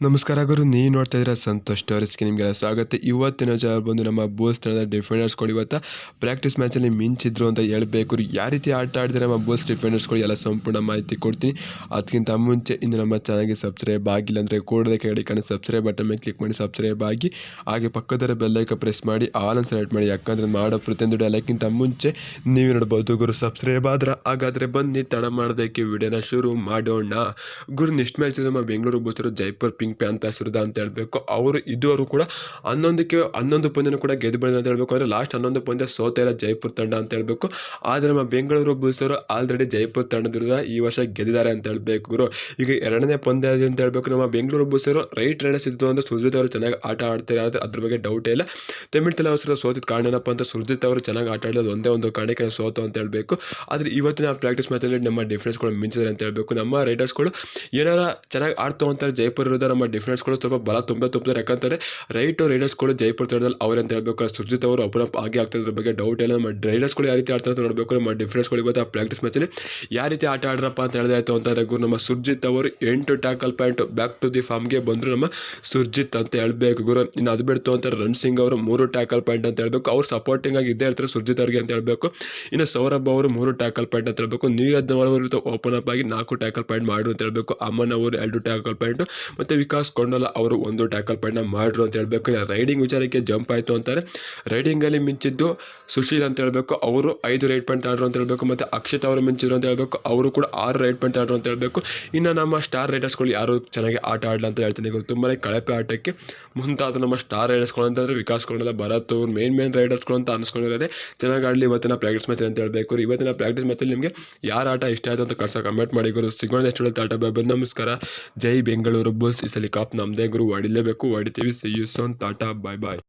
ನಮಸ್ಕಾರ ಗುರು, ನೀವು ನೋಡ್ತಾ ಇದ್ದೀರಾ ಸಂತೋಷ್ ಸ್ಟೋರೀಸ್ಗೆ ನಿಮಗೆಲ್ಲ ಸ್ವಾಗತ. ಇವತ್ತಿನ ವಿಚಾರ ಬಂದು ನಮ್ಮ ಬೂಲ್ಸ್ ತಂಡದ ಡಿಫೆಂಡರ್ಸ್ಗಳು ಇವತ್ತು ಪ್ರಾಕ್ಟೀಸ್ ಮ್ಯಾಚಲ್ಲಿ ಮಿಂಚಿದ್ರು ಅಂತ ಹೇಳಬೇಕು. ಯಾವ ರೀತಿ ಆಟ ಆಡಿದ್ರೆ ನಮ್ಮ ಬೂಲ್ಸ್ ಡಿಫೆಂಡರ್ಸ್ಗಳು ಎಲ್ಲ ಸಂಪೂರ್ಣ ಮಾಹಿತಿ ಕೊಡ್ತೀನಿ. ಅದಕ್ಕಿಂತ ಮುಂಚೆ ಇನ್ನು ನಮ್ಮ ಚಾನಲ್ಗೆ ಸಬ್ಸ್ಕ್ರೈಬ್ ಆಗಿಲ್ಲ ಅಂದರೆ ಕೂಡಲೇ ಕೆಳಗಡೆ ಕಾಣೋ ಸಬ್ಸ್ಕ್ರೈಬ್ ಬಟನ್ ಮೇಲೆ ಕ್ಲಿಕ್ ಮಾಡಿ ಸಬ್ಸ್ಕ್ರೈಬ್ ಆಗಿ, ಹಾಗೆ ಪಕ್ಕದ ಬೆಲ್ಲೈಕನ್ ಪ್ರೆಸ್ ಮಾಡಿ ಆಲ್ ಅನ್ನು ಸೆಲೆಕ್ಟ್ ಮಾಡಿ. ಯಾಕಂದರೆ ಮಾಡೋ ಪ್ರತಿಯೊಂದು ಎಲ್ಲಕ್ಕಿಂತ ಮುಂಚೆ ನೀವು ನೋಡ್ಬೋದು ಗುರು. ಸಬ್ಸ್ಕ್ರೈಬ್ ಆದ್ರೆ ಹಾಗಾದರೆ ಬನ್ನಿ ತಡ ಮಾಡೋದಕ್ಕೆ ವಿಡಿಯೋನ ಶುರು ಮಾಡೋಣ. ಗುರು, ನೆಕ್ಸ್ಟ್ ಮ್ಯಾಚ್ ನಮ್ಮ ಬೆಂಗಳೂರು ಬೂಲ್ಸ್ ಜೈಪುರ್ ಪಿಂಕ್ ಪ್ಯಾಂಥರ್ಸ್ ಅಂತ ಹೇಳಬೇಕು. ಅವರು ಇದುವರೆಗೂ ಕೂಡ 11 ಪಂದ್ಯನೂ ಕೂಡ ಗೆದ್ದು ಬಂದಿದೆ ಅಂತ ಹೇಳಬೇಕು. ಅಂದರೆ ಲಾಸ್ಟ್ 11 ಪಂದ್ಯ ಸೋತ ಇಲ್ಲ ಜೈಪುರ್ ತಂಡ ಅಂತ ಹೇಳಬೇಕು. ಆದರೆ ನಮ್ಮ ಬೆಂಗಳೂರು ಬೂಲ್ಸ್ ಅವರು ಆಲ್ರೆಡಿ ಜೈಪುರ್ ತಂಡದ ವಿರುದ್ಧ ಈ ವರ್ಷ ಗೆದ್ದಿದ್ದಾರೆ ಅಂತ ಹೇಳಬೇಕು ಗುರು. ಈಗ ಎರಡನೇ ಪಂದ್ಯ ಅಂತ ಹೇಳಬೇಕು. ನಮ್ಮ ಬೆಂಗಳೂರು ಬೂಲ್ಸ್ ಅವರು ರೈಟ್ ರೈಡರ್ಸ್ ಇದ್ದು ಅಂತ ಸುರ್ಜಿತ್ ಅವರು ಚೆನ್ನಾಗಿ ಆಟ ಆಡ್ತಾರೆ, ಆದರೆ ಅದ್ರ ಬಗ್ಗೆ ಡೌಟೇ ಇಲ್ಲ. ತಮಿಳ್ ತಲೆವಾಸರ ಸೋತಿದ್ದ ಕಾರಣ ಏನಪ್ಪ ಅಂತ ಸುರ್ಜಿತ್ ಅವರು ಚೆನ್ನಾಗಿ ಆಟ ಆಡೋದು ಒಂದೇ ಒಂದು ಕಾರಣಕ್ಕೆ ಸೋತು ಅಂತ ಹೇಳಬೇಕು. ಆದರೆ ಇವತ್ತಿನ ಪ್ರಾಕ್ಟೀಸ್ ಮ್ಯಾಚಲ್ಲಿ ನಮ್ಮ ಡಿಫೆನ್ಸ್ಗಳು ಮಿಂಚಿದ್ದಾರೆ ಅಂತ ಹೇಳಬೇಕು. ನಮ್ಮ ರೈಡರ್ಸ್ಗಳು ಏನಾರ ಚೆನ್ನಾಗಿ ಆಡ್ತು ಅಂತಾರೆ ಜೈಪುರ್ ವಿರುದ್ಧ. ನಮ್ಮ ಡಿಫೆನ್ಸ್ಗಳು ಸ್ವಲ್ಪ ಬಲ ತುಂಬ್ತಾರೆ. ಯಾಕಂತಾರೆ ರೈಡರ್ಸ್ಗಳು ಜೈಪುರ್ ತಂಡದಲ್ಲಿ ಅವ್ರೆ ಅಂತ ಹೇಳಬೇಕು. ಸುರ್ಜಿತ್ ಅವರು ಅಪರೂಪ ಆಗಿ ಆಗ್ತಿರೋದ್ರ ಬಗ್ಗೆ ಡೌಟ್ ಇಲ್ಲ. ನಮ್ಮ ರೈಡರ್ಸ್ಗಳು ಯಾವ ರೀತಿ ಆಡ್ತಾರೆ ಅಂತ ನೋಡಬೇಕು. ನಮ್ಮ ಡಿಫೆನ್ಸ್ಗಳು ಇವತ್ತು ಆ ಪ್ರಾಕ್ಟೀಸ್ ಮ್ಯಾಚಲ್ಲಿ ಯಾವ ರೀತಿ ಆಟ ಆಡ್ರಪ್ಪ ಅಂತ ಹೇಳಿದಾಯ್ತು ಅಂತಂದರೆ ಗುರು, ನಮ್ಮ ಸುರ್ಜಿತ್ ಅವರು 8 tackle point back to the ಫಾರ್ಮ್ಗೆ ಬಂದರು ನಮ್ಮ ಸುರ್ಜಿತ್ ಅಂತ ಹೇಳಬೇಕು ಗುರು. ಇನ್ನು ಅದು ಬಿಡ್ತು ಅಂತಾರೆ ರಣ್ ಸಿಂಗ್ ಅವರು 3 ಟ್ಯಾಕಲ್ ಪಾಯಿಂಟ್ ಅಂತ ಹೇಳಬೇಕು. ಅವ್ರು ಸಪೋರ್ಟಿಂಗ್ ಆಗಿ ಇದ್ದೇ ಇರ್ತಾರೆ ಸುರ್ಜಿತ್ ಅವರಿಗೆ ಅಂತ ಹೇಳಬೇಕು. ಇನ್ನು ಸೌರಭ್ ಅವರು 3 ಟ್ಯಾಕಲ್ ಪಾಯಿಂಟ್ ಅಂತ ಹೇಳಬೇಕು. ನೀರಜ್ ಅವರು ಓಪನ್ ಅಪ್ ಆಗಿ 4 ಟ್ಯಾಕಲ್ ಪಾಯಿಂಟ್ ಮಾಡಿದ್ರು ಅಂತ ಹೇಳಬೇಕು. ಅಮನ್ ಅವರು 2 ಟ್ಯಾಕಲ್ ಪಾಯಿಂಟ್ ಮತ್ತು ವಿಕಾಸ್ ಕೊಂಡಲ ಅವರು 1 ಟ್ಯಾಕಲ್ ಪಾಯಿಂಟ್ನ ಮಾಡಿದ್ರು ಅಂತ ಹೇಳಬೇಕು. ರೈಡಿಂಗ್ ವಿಚಾರಕ್ಕೆ ಜಂಪ್ ಆಯಿತು ಅಂತಾರೆ. ರೈಡಿಂಗಲ್ಲಿ ಮಿಂಚಿದ್ದು ಸುಶೀಲ್ ಅಂತ ಹೇಳಬೇಕು. ಅವರು 5 ರೈಡ್ ಪಾಯಿಂಟ್ ಆಡ್ರು ಅಂತ ಹೇಳಬೇಕು. ಮತ್ತು ಅಕ್ಷಿತ್ ಅವರು ಮಿಂಚಿದ್ರು ಅಂತ ಹೇಳಬೇಕು. ಅವರು ಕೂಡ 6 ರೈಡ್ ಪಾಯಿಂಟ್ ಆಡ್ರು ಅಂತ ಹೇಳಬೇಕು. ಇನ್ನು ನಮ್ಮ ಸ್ಟಾರ್ ರೈಡರ್ಸ್ಗಳು ಯಾರು ಚೆನ್ನಾಗಿ ಆಟ ಆಡಲ್ಲ ಅಂತ ಹೇಳ್ತೀನಿ ಗುರು. ತುಂಬಾ ಕಳಪೆ ಆಟಕ್ಕೆ ಮುಂತಾದ ನಮ್ಮ ಸ್ಟಾರ್ ರೈಡರ್ಸ್ಗಳು ಅಂತಂದರೆ ವಿಕಾಸ್ ಕೊಂಡಲ, ಭರತ್ ಅವರು ಮೇನ್ ರೈಡರ್ಸ್ಗಳು ಅಂತ ಅನಿಸ್ಕೊಂಡಿದ್ದಾರೆ. ಚೆನ್ನಾಗಿ ಆಡಲಿ ಇವತ್ತಿನ ಪ್ರಾಕ್ಟೀಸ್ ಮ್ಯಾಚ್ ಅಂತ ಹೇಳಬೇಕು. ಇವತ್ತಿನ ಪ್ರಾಕ್ಟೀಸ್ ಮ್ಯಾಚಲ್ಲಿ ನಿಮಗೆ ಯಾರು ಆಟ ಇಷ್ಟ ಆಯಿತು ಅಂತ ಕಮೆಂಟ್ ಮಾಡಿ ಗುರು. ಸಿಗೋಣ ಎಷ್ಟು ಹೇಳುತ್ತೆ ಆಟ. ಬಾಯ್, ನಮಸ್ಕಾರ. ಜೈ ಬೆಂಗಳೂರು ಬುಲ್ಸ್. ಈ ಸಲ ಕಾಪ್ ನಮ್ಮದೇ ಗುರು, ಹೊಡಿಲೇಬೇಕು, ಹೊಡಿತೀವಿ. See you soon. ಟಾಟಾ, ಬಾಯ್ ಬಾಯ್.